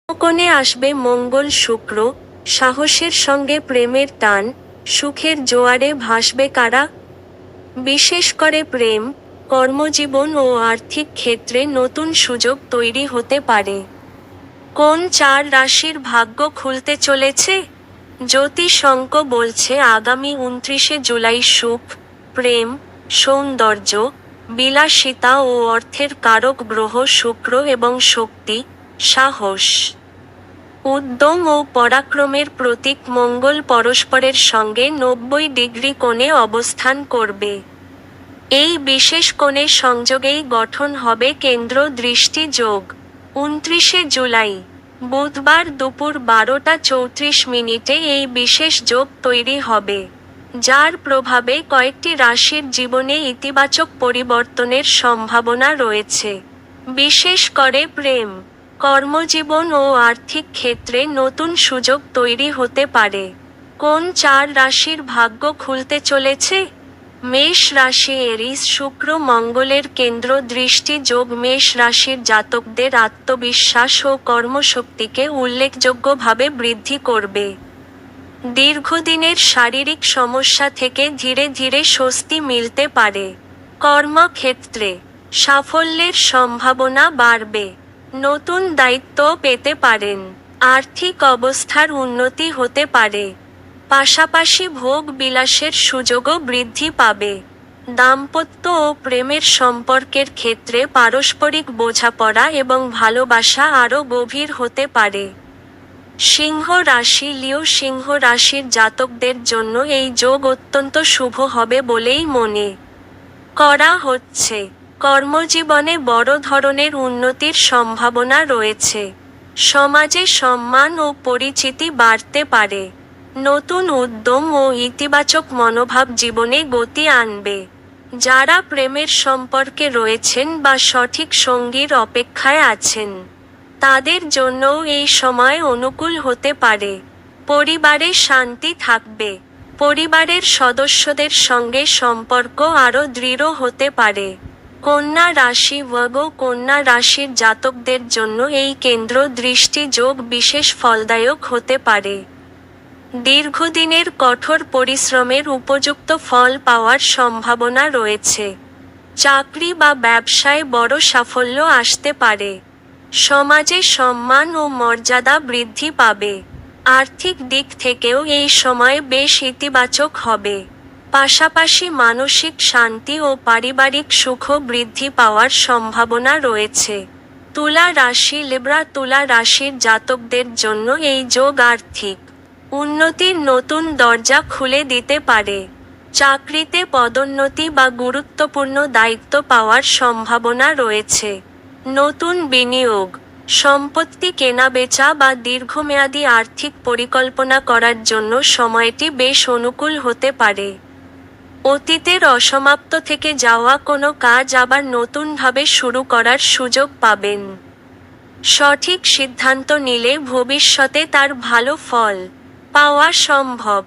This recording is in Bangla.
কোণে আসবে মঙ্গল শুক্র, সাহসের সঙ্গে প্রেমের টান, সুখের জোয়ারে ভাসবে কারা? বিশেষ করে প্রেম, কর্মজীবন ও আর্থিক ক্ষেত্রে নতুন সুযোগ তৈরি হতে পারে। কোন 4 রাশির ভাগ্য খুলতে চলেছে? জ্যোতিষঙ্ক বলছে আগামী 29 জুলাই সুখ, প্রেম, সৌন্দর্য, বিলাসিতা ও অর্থের কারক গ্রহ শুক্র এবং শক্তি, সাহস, উদ্যম ও পরাক্রমের প্রতীক মঙ্গল পরস্পরের সঙ্গে 90 ডিগ্রি কোণে অবস্থান করবে। এই বিশেষ কোণের সংযোগেই গঠন হবে কেন্দ্র দৃষ্টি যোগ। 29 জুলাই, বুধবার দুপুর 12:34 এই বিশেষ যোগ তৈরি হবে, যার প্রভাবে কয়েকটি রাশির জীবনে ইতিবাচক পরিবর্তনের সম্ভাবনা রয়েছে। বিশেষ করে প্রেম, কর্মজীবন ও আর্থিক ক্ষেত্রে নতুন সুযোগ তৈরি হতে পারে। কোন 4 রাশির ভাগ্য খুলতে চলেছে? মেষ রাশি। এরিস শুক্র মঙ্গলের কেন্দ্র দৃষ্টি যোগ মেষ রাশির জাতকদের আত্মবিশ্বাস ও কর্মশক্তিকে উল্লেখযোগ্যভাবে বৃদ্ধি করবে। দীর্ঘদিনের শারীরিক সমস্যা থেকে ধীরে ধীরে স্বস্তি মিলতে পারে। কর্মক্ষেত্রে সাফল্যের সম্ভাবনা বাড়বে। নতুন দায়িত্ব পেতে পারেন। আর্থিক অবস্থার উন্নতি হতে পারে। পাশাপাশি ভোগ বিলাসের সুযোগও বৃদ্ধি পাবে। দাম্পত্য ও প্রেমের সম্পর্কের ক্ষেত্রে পারস্পরিক বোঝাপড়া এবং ভালোবাসা আরও গভীর হতে পারে। সিংহ রাশি। লিও সিংহ রাশির জাতকদের জন্য এই যোগ অত্যন্ত শুভ হবে বলেই মনে করা হচ্ছে। কর্মজীবনে বড় ধরনের উন্নতির সম্ভাবনা রয়েছে। সমাজে সম্মান ও পরিচিতি বাড়তে পারে। নতুন উদ্যম ও ইতিবাচক মনোভাব জীবনে গতি আনবে। যারা প্রেমের সম্পর্কে রয়েছেন বা সঠিক সঙ্গীর অপেক্ষায় আছেন, তাদের জন্যও এই সময় অনুকূল হতে পারে। পরিবারে শান্তি থাকবে। পরিবারের সদস্যদের সঙ্গে সম্পর্ক আরও দৃঢ় হতে পারে। কন্যা রাশি। কন্যা রাশির জাতকদের জন্য এই কেন্দ্র দৃষ্টি যোগ বিশেষ ফলদায়ক হতে পারে। দীর্ঘদিনের কঠোর পরিশ্রমের উপযুক্ত ফল পাওয়ার সম্ভাবনা রয়েছে। চাকরি বা ব্যবসায় বড় সাফল্য আসতে পারে। সমাজে সম্মান ও মর্যাদা বৃদ্ধি পাবে। আর্থিক দিক থেকেও এই সময় বেশ ইতিবাচক হবে। পাশাপাশি মানসিক শান্তি ও পারিবারিক সুখও বৃদ্ধি পাওয়ার সম্ভাবনা রয়েছে। তুলা রাশি। লিব্রা। তুলা রাশির জাতকদের জন্য এই যোগ আর্থিক উন্নতির নতুন দরজা খুলে দিতে পারে। চাকরিতে পদোন্নতি বা গুরুত্বপূর্ণ দায়িত্ব পাওয়ার সম্ভাবনা রয়েছে। নতুন বিনিয়োগ, সম্পত্তি কেনাবেচা বা দীর্ঘমেয়াদী আর্থিক পরিকল্পনা করার জন্য সময়টি বেশ অনুকূল হতে পারে। অতীতের অসমাপ্ত থেকে যাওয়া কোনো কাজ আবার নতুনভাবে শুরু করার সুযোগ পাবেন। সঠিক সিদ্ধান্ত নিলে ভবিষ্যতে তার ভালো ফল পাওয়া সম্ভব।